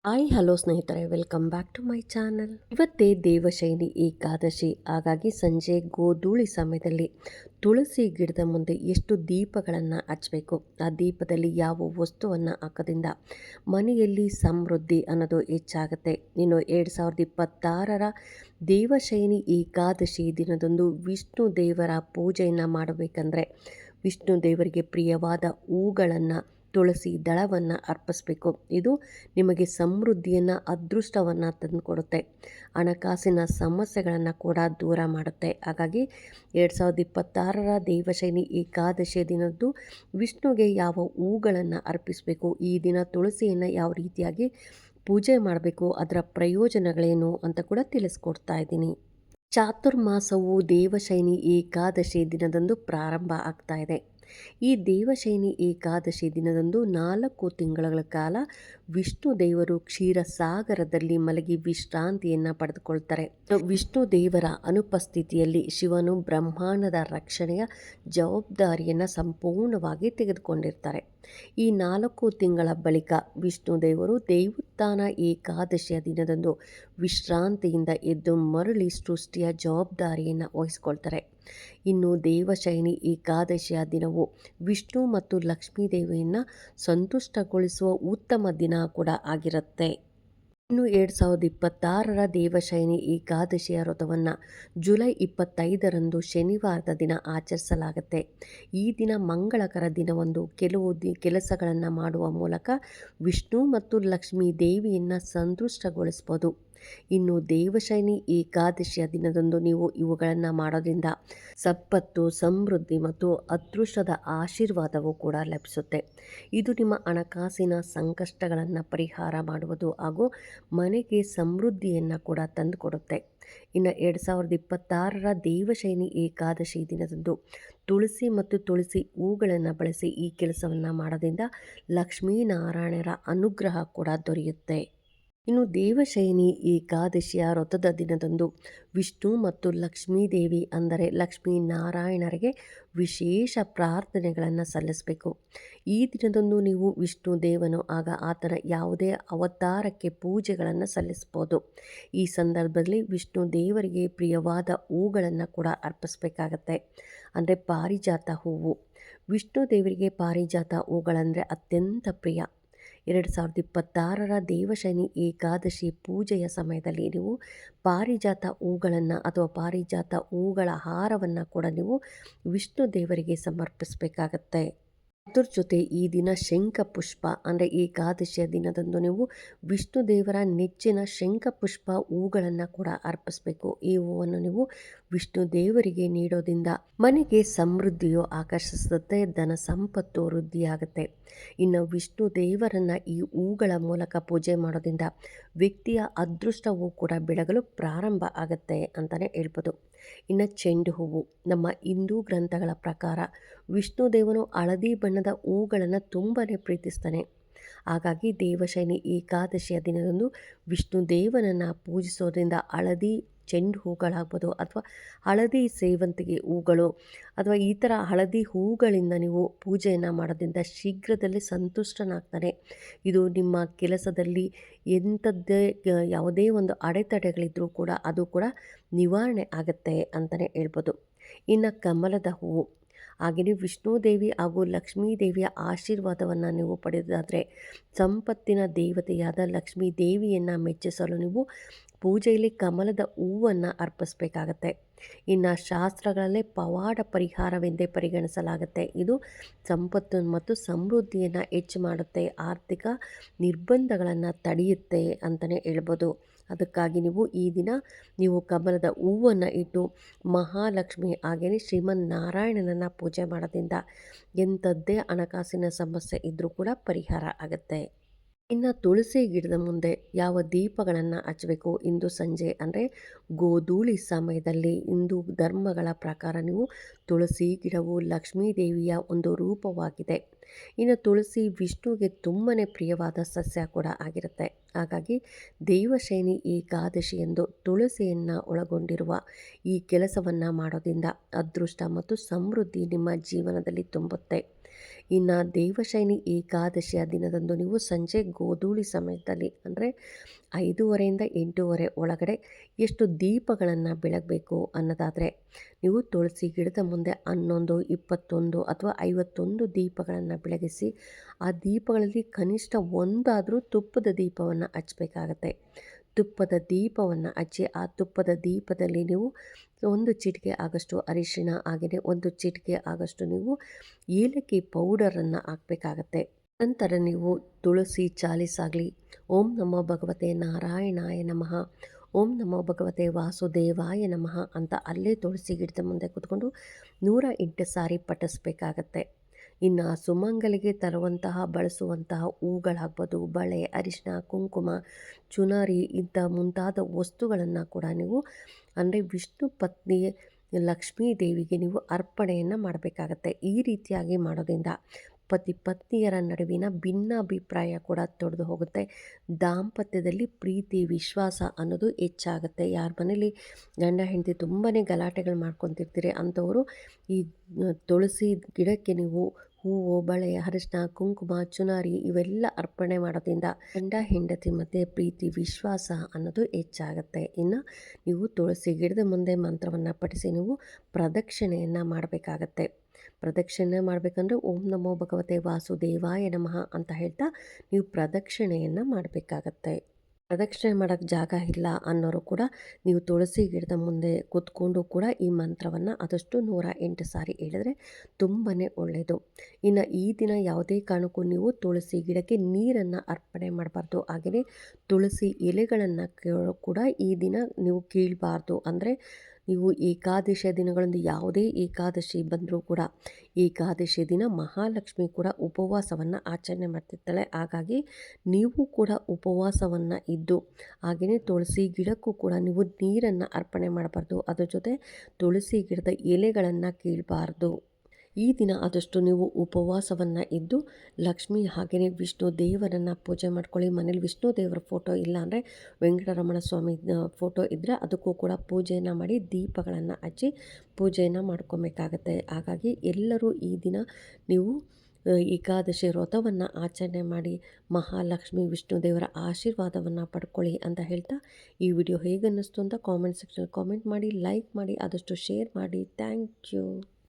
Hi hello ಸ್ನೇಹಿತರೆ, welcome back to my channel. ಇವತ್ತೇ ದೇವಶಯನಿ ಏಕಾದಶಿ. ಹಾಗಾಗಿ ಸಂಜೆ ಗೋಧೂಳಿ ಸಮಯದಲ್ಲಿ ತುಳಸಿ ಗಿಡದ ಮುಂದೆ ಎಷ್ಟು ದೀಪಗಳನ್ನು ಹಚ್ಚಬೇಕು, ಆ ದೀಪದಲ್ಲಿ ಯಾವ ವಸ್ತುವನ್ನು ಹಾಕೋದ್ರಿಂದ ಮನೆಯಲ್ಲಿ ಸಮೃದ್ಧಿ ಅನ್ನೋದು ಹೆಚ್ಚಾಗುತ್ತೆ. ಇನ್ನು 2026ರ ದೇವಶಯನಿ ಏಕಾದಶಿ ದಿನದಂದು ವಿಷ್ಣು ದೇವರ ಪೂಜೆಯನ್ನು ಮಾಡಬೇಕಂದ್ರೆ ವಿಷ್ಣು ದೇವರಿಗೆ ಪ್ರಿಯವಾದ ಹೂಗಳನ್ನು, ತುಳಸಿ ದಳವನ್ನು ಅರ್ಪಿಸಬೇಕು. ಇದು ನಿಮಗೆ ಸಮೃದ್ಧಿಯನ್ನು, ಅದೃಷ್ಟವನ್ನು ತಂದುಕೊಡುತ್ತೆ. ಹಣಕಾಸಿನ ಸಮಸ್ಯೆಗಳನ್ನು ಕೂಡ ದೂರ ಮಾಡುತ್ತೆ. ಹಾಗಾಗಿ 2026ರ ದೇವಶಯನಿ ಏಕಾದಶಿಯ ದಿನದ್ದು ವಿಷ್ಣುಗೆ ಯಾವ ಹೂಗಳನ್ನು ಅರ್ಪಿಸಬೇಕು, ಈ ದಿನ ತುಳಸಿಯನ್ನು ಯಾವ ರೀತಿಯಾಗಿ ಪೂಜೆ ಮಾಡಬೇಕು, ಅದರ ಪ್ರಯೋಜನಗಳೇನು ಅಂತ ಕೂಡ ತಿಳಿಸ್ಕೊಡ್ತಾ ಇದ್ದೀನಿ. ಚಾತುರ್ಮಾಸವು ದೇವಶಯನಿ ಏಕಾದಶಿ ದಿನದಂದು ಪ್ರಾರಂಭ ಆಗ್ತಾ ಇದೆ. ಈ ದೇವಶಯನಿ ಏಕಾದಶಿ ದಿನದಂದು 4 ತಿಂಗಳ ಕಾಲ ವಿಷ್ಣು ದೇವರು ಕ್ಷೀರಸಾಗರದಲ್ಲಿ ಮಲಗಿ ವಿಶ್ರಾಂತಿಯನ್ನು ಪಡೆದುಕೊಳ್ತಾರೆ. ವಿಷ್ಣು ದೇವರ ಅನುಪಸ್ಥಿತಿಯಲ್ಲಿ ಶಿವನು ಬ್ರಹ್ಮಾಂಡದ ರಕ್ಷಣೆಯ ಜವಾಬ್ದಾರಿಯನ್ನು ಸಂಪೂರ್ಣವಾಗಿ ತೆಗೆದುಕೊಂಡಿರ್ತಾರೆ. ಈ 4 ತಿಂಗಳ ಬಳಿಕ ವಿಷ್ಣು ದೇವರು ದೇವೋತ್ಥಾನ ಏಕಾದಶಿಯ ದಿನದಂದು ವಿಶ್ರಾಂತಿಯಿಂದ ಎದ್ದು ಮರಳಿ ಸೃಷ್ಟಿಯ ಜವಾಬ್ದಾರಿಯನ್ನು ವಹಿಸಿಕೊಳ್ತಾರೆ. ಇನ್ನು ದೇವಶಯನಿ ಏಕಾದಶಿಯ ದಿನವು ವಿಷ್ಣು ಮತ್ತು ಲಕ್ಷ್ಮೀ ದೇವಿಯನ್ನು ಸಂತುಷ್ಟಗೊಳಿಸುವ ಉತ್ತಮ ದಿನ ಕೂಡ ಆಗಿರುತ್ತೆ. ಇನ್ನು 2026ರ ದೇವಶಯನಿ ಏಕಾದಶಿಯ ವ್ರತವನ್ನು ಜುಲೈ 25ರಂದು ಶನಿವಾರದ ದಿನ ಆಚರಿಸಲಾಗುತ್ತೆ. ಈ ದಿನ ಮಂಗಳಕರ ದಿನವೊಂದು ಕೆಲವು ಕೆಲಸಗಳನ್ನು ಮಾಡುವ ಮೂಲಕ ವಿಷ್ಣು ಮತ್ತು ಲಕ್ಷ್ಮೀ ದೇವಿಯನ್ನು ಸಂತುಷ್ಟಗೊಳಿಸ್ಬೋದು. ಇನ್ನು ದೇವಶಯನಿ ಏಕಾದಶಿಯ ದಿನದಂದು ನೀವು ಇವುಗಳನ್ನು ಮಾಡೋದ್ರಿಂದ ಸಂಪತ್ತು, ಸಮೃದ್ಧಿ ಮತ್ತು ಅದೃಷ್ಟದ ಆಶೀರ್ವಾದವೂ ಕೂಡ ಲಭಿಸುತ್ತೆ. ಇದು ನಿಮ್ಮ ಹಣಕಾಸಿನ ಸಂಕಷ್ಟಗಳನ್ನು ಪರಿಹಾರ ಮಾಡುವುದು ಹಾಗೂ ಮನೆಗೆ ಸಮೃದ್ಧಿಯನ್ನು ಕೂಡ ತಂದುಕೊಡುತ್ತೆ. ಇನ್ನು 2026ರ ದೇವಶಯನಿ ಏಕಾದಶಿ ದಿನದಂದು ತುಳಸಿ ಮತ್ತು ತುಳಸಿ ಹೂಗಳನ್ನು ಬಳಸಿ ಈ ಕೆಲಸವನ್ನು ಮಾಡೋದ್ರಿಂದ ಲಕ್ಷ್ಮೀನಾರಾಯಣರ ಅನುಗ್ರಹ ಕೂಡ ದೊರೆಯುತ್ತೆ. ಇನ್ನು ದೇವಶಯನಿ ಏಕಾದಶಿಯ ವ್ರತದ ದಿನದಂದು ವಿಷ್ಣು ಮತ್ತು ಲಕ್ಷ್ಮೀದೇವಿ ಅಂದರೆ ಲಕ್ಷ್ಮೀನಾರಾಯಣರಿಗೆ ವಿಶೇಷ ಪ್ರಾರ್ಥನೆಗಳನ್ನು ಸಲ್ಲಿಸಬೇಕು. ಈ ದಿನದಂದು ನೀವು ವಿಷ್ಣು ದೇವನು ಆಗ ಆತನ ಯಾವುದೇ ಅವತಾರಕ್ಕೆ ಪೂಜೆಗಳನ್ನು ಸಲ್ಲಿಸ್ಬೋದು. ಈ ಸಂದರ್ಭದಲ್ಲಿ ವಿಷ್ಣು ದೇವರಿಗೆ ಪ್ರಿಯವಾದ ಹೂಗಳನ್ನು ಕೂಡ ಅರ್ಪಿಸಬೇಕಾಗತ್ತೆ. ಅಂದರೆ ಪಾರಿಜಾತ ಹೂವು. ವಿಷ್ಣು ದೇವರಿಗೆ ಪಾರಿಜಾತ ಹೂಗಳಂದರೆ ಅತ್ಯಂತ ಪ್ರಿಯ. 2026ರ ದೇವಶಯನಿ ಏಕಾದಶಿ ಪೂಜೆಯ ಸಮಯದಲ್ಲಿ ನೀವು ಪಾರಿಜಾತ ಹೂಗಳನ್ನು ಅಥವಾ ಪಾರಿಜಾತ ಹೂಗಳ ಹಾರವನ್ನು ಕೂಡ ನೀವು ವಿಷ್ಣು ದೇವರಿಗೆ ಸಮರ್ಪಿಸಬೇಕಾಗತ್ತೆ. ಅದ್ರ ಜೊತೆ ಈ ದಿನ ಶಂಖಪುಷ್ಪ ಅಂದರೆ ಏಕಾದಶಿಯ ದಿನದಂದು ನೀವು ವಿಷ್ಣು ದೇವರ ನೆಚ್ಚಿನ ಶಂಖಪುಷ್ಪ ಹೂಗಳನ್ನು ಕೂಡ ಅರ್ಪಿಸಬೇಕು. ಈ ಹೂವನ್ನು ನೀವು ವಿಷ್ಣು ದೇವರಿಗೆ ನೀಡೋದ್ರಿಂದ ಮನೆಗೆ ಸಮೃದ್ಧಿಯು ಆಕರ್ಷಿಸುತ್ತೆ, ಧನ ಸಂಪತ್ತು ವೃದ್ಧಿಯಾಗುತ್ತೆ. ಇನ್ನು ವಿಷ್ಣು ದೇವರನ್ನು ಈ ಹೂಗಳ ಮೂಲಕ ಪೂಜೆ ಮಾಡೋದ್ರಿಂದ ವ್ಯಕ್ತಿಯ ಅದೃಷ್ಟವೂ ಕೂಡ ಬೆಳಗಲು ಪ್ರಾರಂಭ ಆಗುತ್ತೆ ಅಂತಲೇ ಹೇಳ್ಬೋದು. ಇನ್ನು ಚೆಂಡು ಹೂವು. ನಮ್ಮ ಹಿಂದೂ ಗ್ರಂಥಗಳ ಪ್ರಕಾರ ವಿಷ್ಣು ದೇವನು ಹಳದಿ ಬಣ್ಣದ ಹೂಗಳನ್ನು ತುಂಬಾ ಪ್ರೀತಿಸ್ತಾನೆ. ಹಾಗಾಗಿ ದೇವಶಯನಿ ಏಕಾದಶಿಯ ದಿನದಂದು ವಿಷ್ಣು ದೇವನನ್ನು ಪೂಜಿಸೋದ್ರಿಂದ ಹಳದಿ ಚೆಂಡು ಹೂಗಳಾಗ್ಬೋದು ಅಥವಾ ಹಳದಿ ಸೇವಂತಿಗೆ ಹೂಗಳು ಅಥವಾ ಈ ಥರ ಹಳದಿ ಹೂಗಳಿಂದ ನೀವು ಪೂಜೆಯನ್ನು ಮಾಡೋದ್ರಿಂದ ಶೀಘ್ರದಲ್ಲೇ ಸಂತುಷ್ಟನಾಗ್ತಾನೆ. ಇದು ನಿಮ್ಮ ಕೆಲಸದಲ್ಲಿ ಎಂಥದ್ದೇ ಯಾವುದೇ ಒಂದು ಅಡೆತಡೆಗಳಿದ್ರೂ ಕೂಡ ಅದು ಕೂಡ ನಿವಾರಣೆ ಆಗುತ್ತೆ ಅಂತಲೇ ಹೇಳ್ಬೋದು. ಇನ್ನು ಕಮಲದ ಹೂವು. ಹಾಗೆಯೇ ವಿಷ್ಣು ದೇವಿ ಹಾಗೂ ಲಕ್ಷ್ಮೀ ದೇವಿಯ ಆಶೀರ್ವಾದವನ್ನು ನೀವು ಪಡೆಯೋದಾದರೆ ಸಂಪತ್ತಿನ ದೇವತೆಯಾದ ಲಕ್ಷ್ಮೀ ದೇವಿಯನ್ನು ಮೆಚ್ಚಿಸಲು ನೀವು ಪೂಜೆಯಲ್ಲಿ ಕಮಲದ ಹೂವನ್ನು ಅರ್ಪಿಸಬೇಕಾಗತ್ತೆ. ಇನ್ನು ಶಾಸ್ತ್ರಗಳಲ್ಲೇ ಪವಾಡ ಪರಿಹಾರವೆಂದೇ ಪರಿಗಣಿಸಲಾಗುತ್ತೆ. ಇದು ಸಂಪತ್ತು ಮತ್ತು ಸಮೃದ್ಧಿಯನ್ನು ಹೆಚ್ಚು ಮಾಡುತ್ತೆ, ಆರ್ಥಿಕ ನಿರ್ಬಂಧಗಳನ್ನು ತಡೆಯುತ್ತೆ ಅಂತಲೇ ಹೇಳ್ಬೋದು. ಅದಕ್ಕಾಗಿ ನೀವು ಈ ದಿನ ನೀವು ಕಮಲದ ಹೂವನ್ನು ಇಟ್ಟು ಮಹಾಲಕ್ಷ್ಮಿ ಹಾಗೆಯೇ ಶ್ರೀಮನ್ನಾರಾಯಣನನ್ನು ಪೂಜೆ ಮಾಡೋದ್ರಿಂದ ಎಂಥದ್ದೇ ಹಣಕಾಸಿನ ಸಮಸ್ಯೆ ಇದ್ದರೂ ಕೂಡ ಪರಿಹಾರ ಆಗುತ್ತೆ. ಇನ್ನು ತುಳಸಿ ಗಿಡದ ಮುಂದೆ ಯಾವ ದೀಪಗಳನ್ನು ಹಚ್ಚಬೇಕು, ಇಂದು ಸಂಜೆ ಅಂದರೆ ಗೋಧೂಳಿ ಸಮಯದಲ್ಲಿ ಹಿಂದೂ ಧರ್ಮಗಳ ಪ್ರಕಾರ ನೀವು ತುಳಸಿ ಗಿಡವು ಲಕ್ಷ್ಮೀ ದೇವಿಯ ಒಂದು ರೂಪವಾಗಿದೆ. ಇನ್ನು ತುಳಸಿ ವಿಷ್ಣುವಿಗೆ ತುಂಬಾ ಪ್ರಿಯವಾದ ಸಸ್ಯ ಕೂಡ ಆಗಿರುತ್ತೆ. ಹಾಗಾಗಿ ದೇವಶಯನಿ ಏಕಾದಶಿ ಎಂದು ತುಳಸಿಯನ್ನು ಒಳಗೊಂಡಿರುವ ಈ ಕೆಲಸವನ್ನು ಮಾಡೋದ್ರಿಂದ ಅದೃಷ್ಟ ಮತ್ತು ಸಮೃದ್ಧಿ ನಿಮ್ಮ ಜೀವನದಲ್ಲಿ ತುಂಬುತ್ತೆ. ಇನ್ನು ದೇವಶಯನಿ ಏಕಾದಶಿಯ ದಿನದಂದು ನೀವು ಸಂಜೆ ಗೋಧೂಳಿ ಸಮಯದಲ್ಲಿ ಅಂದರೆ 5:30 8:30 ಒಳಗಡೆ ಎಷ್ಟು ದೀಪಗಳನ್ನು ಬೆಳಗಬೇಕು ಅನ್ನೋದಾದರೆ ನೀವು ತುಳಸಿ ಗಿಡದ ಮುಂದೆ 11 21 ಅಥವಾ 51 ದೀಪಗಳನ್ನು ಬೆಳಗಿಸಿ ಆ ದೀಪಗಳಲ್ಲಿ ಕನಿಷ್ಠ ಒಂದಾದರೂ ತುಪ್ಪದ ದೀಪವನ್ನು ಹಚ್ಚಬೇಕಾಗತ್ತೆ. ತುಪ್ಪದ ದೀಪವನ್ನು ಹಚ್ಚಿ ಆ ತುಪ್ಪದ ದೀಪದಲ್ಲಿ ನೀವು ಒಂದು ಚಿಟಿಕೆ ಆಗಷ್ಟು ಅರಿಶಿಣ ಹಾಗೆಯೇ ಒಂದು ಚಿಟಿಕೆ ಆಗಷ್ಟು ನೀವು ಏಲಕ್ಕಿ ಪೌಡರನ್ನು ಹಾಕಬೇಕಾಗತ್ತೆ. ನಂತರ ನೀವು ತುಳಸಿ ಚಾಲಿಸಾಗಲಿ ಓಂ ನಮೋ ಭಗವತೆ ನಾರಾಯಣಾಯ ನಮಃ, ಓಂ ನಮೋ ಭಗವತೆ ವಾಸುದೇವಾಯ ನಮಃ ಅಂತ ಅಲ್ಲೇ ತುಳಸಿ ಗಿಡದ ಮುಂದೆ ಕೂತ್ಕೊಂಡು 108 ಸಾರಿ ಪಠಿಸ್ಬೇಕಾಗತ್ತೆ. ಇನ್ನು ಸುಮಂಗಲಿಗೆ ತರುವಂತಹ ಬಳಸುವಂತಹ ಹೂಗಳಾಗ್ಬೋದು, ಬಳೆ, ಅರಿಶಿನ, ಕುಂಕುಮ, ಚುನರಿ ಇಂಥ ಮುಂತಾದ ವಸ್ತುಗಳನ್ನು ಕೂಡ ನೀವು ಅಂದರೆ ವಿಷ್ಣು ಪತ್ನಿ ಲಕ್ಷ್ಮೀ ದೇವಿಗೆ ನೀವು ಅರ್ಪಣೆಯನ್ನು ಮಾಡಬೇಕಾಗತ್ತೆ. ಈ ರೀತಿಯಾಗಿ ಮಾಡೋದ್ರಿಂದ ಪತಿ ಪತ್ನಿಯರ ನಡುವಿನ ಭಿನ್ನಾಭಿಪ್ರಾಯ ಕೂಡ ತೊಡೆದು ಹೋಗುತ್ತೆ. ದಾಂಪತ್ಯದಲ್ಲಿ ಪ್ರೀತಿ ವಿಶ್ವಾಸ ಅನ್ನೋದು ಹೆಚ್ಚಾಗುತ್ತೆ. ಯಾರ ಮನೇಲಿ ಗಂಡ ಹೆಂಡತಿ ತುಂಬಾ ಗಲಾಟೆಗಳು ಮಾಡ್ಕೊತಿರ್ತೀರಿ ಅಂಥವರು ಈ ತುಳಸಿ ಗಿಡಕ್ಕೆ ನೀವು ಹೂವು, ಬಳೆ, ಅರಿಶಿನ, ಕುಂಕುಮ, ಚುನಾರಿ ಇವೆಲ್ಲ ಅರ್ಪಣೆ ಮಾಡೋದ್ರಿಂದ ಗಂಡ ಹೆಂಡತಿ ಮಧ್ಯೆ ಪ್ರೀತಿ ವಿಶ್ವಾಸ ಅನ್ನೋದು ಹೆಚ್ಚಾಗುತ್ತೆ. ಇನ್ನು ನೀವು ತುಳಸಿ ಗಿಡದ ಮುಂದೆ ಮಂತ್ರವನ್ನು ಪಠಿಸಿ ನೀವು ಪ್ರದಕ್ಷಿಣೆಯನ್ನು ಮಾಡಬೇಕಾಗತ್ತೆ. ಪ್ರದಕ್ಷಿಣೆ ಮಾಡಬೇಕಂದ್ರೆ ಓಂ ನಮೋ ಭಗವತೆ ವಾಸುದೇವಾಯ ನಮಃ ಅಂತ ಹೇಳ್ತಾ ನೀವು ಪ್ರದಕ್ಷಿಣೆಯನ್ನು ಮಾಡಬೇಕಾಗತ್ತೆ. ಪ್ರದಕ್ಷಿಣೆ ಮಾಡೋಕ್ಕೆ ಜಾಗ ಇಲ್ಲ ಅನ್ನೋರು ಕೂಡ ನೀವು ತುಳಸಿ ಗಿಡದ ಮುಂದೆ ಕೂತ್ಕೊಂಡು ಕೂಡ ಈ ಮಂತ್ರವನ್ನು ಆದಷ್ಟು 108 ಸಾರಿ ಹೇಳಿದ್ರೆ ತುಂಬಾ ಒಳ್ಳೆಯದು. ಇನ್ನು ಈ ದಿನ ಯಾವುದೇ ಕಾರಣಕ್ಕೂ ನೀವು ತುಳಸಿ ಗಿಡಕ್ಕೆ ನೀರನ್ನು ಅರ್ಪಣೆ ಮಾಡಬಾರ್ದು. ಹಾಗೆಯೇ ತುಳಸಿ ಎಲೆಗಳನ್ನು ಕೂಡ ಈ ದಿನ ನೀವು ಕೀಳಬಾರ್ದು. ಅಂದರೆ ನೀವು ಏಕಾದಶಿಯ ದಿನಗಳಂದು ಯಾವುದೇ ಏಕಾದಶಿ ಬಂದರೂ ಕೂಡ ಏಕಾದಶಿ ದಿನ ಮಹಾಲಕ್ಷ್ಮಿ ಕೂಡ ಉಪವಾಸವನ್ನು ಆಚರಣೆ ಮಾಡ್ತಿರ್ತಾಳೆ. ಹಾಗಾಗಿ ನೀವು ಕೂಡ ಉಪವಾಸವನ್ನು ಇದ್ದು ಹಾಗೆಯೇ ತುಳಸಿ ಗಿಡಕ್ಕೂ ಕೂಡ ನೀವು ನೀರನ್ನು ಅರ್ಪಣೆ ಮಾಡಬಾರ್ದು. ಅದ್ರ ಜೊತೆ ತುಳಸಿ ಗಿಡದ ಎಲೆಗಳನ್ನು ಕೀಳಬಾರ್ದು. ಈ ದಿನ ಆದಷ್ಟು ನೀವು ಉಪವಾಸವನ್ನು ಇದ್ದು ಲಕ್ಷ್ಮಿ ಹಾಗೆಯೇ ವಿಷ್ಣು ದೇವರನ್ನು ಪೂಜೆ ಮಾಡ್ಕೊಳ್ಳಿ. ಮನೇಲಿ ವಿಷ್ಣು ದೇವರ ಫೋಟೋ ಇಲ್ಲ ಅಂದರೆ ವೆಂಕಟರಮಣ ಸ್ವಾಮಿ ಫೋಟೋ ಇದ್ದರೆ ಅದಕ್ಕೂ ಕೂಡ ಪೂಜೆಯನ್ನು ಮಾಡಿ ದೀಪಗಳನ್ನು ಹಚ್ಚಿ ಪೂಜೆಯನ್ನು ಮಾಡ್ಕೊಬೇಕಾಗತ್ತೆ. ಹಾಗಾಗಿ ಎಲ್ಲರೂ ಈ ದಿನ ನೀವು ಏಕಾದಶಿ ವ್ರತವನ್ನು ಆಚರಣೆ ಮಾಡಿ ಮಹಾಲಕ್ಷ್ಮಿ ವಿಷ್ಣು ದೇವರ ಆಶೀರ್ವಾದವನ್ನು ಪಡ್ಕೊಳ್ಳಿ ಅಂತ ಹೇಳ್ತಾ ಈ ವಿಡಿಯೋ ಹೇಗೆ ಅನ್ನಿಸ್ತು ಅಂತ ಕಾಮೆಂಟ್ ಸೆಕ್ಷನ್ ಕಾಮೆಂಟ್ ಮಾಡಿ, ಲೈಕ್ ಮಾಡಿ, ಆದಷ್ಟು ಶೇರ್ ಮಾಡಿ. Thank you.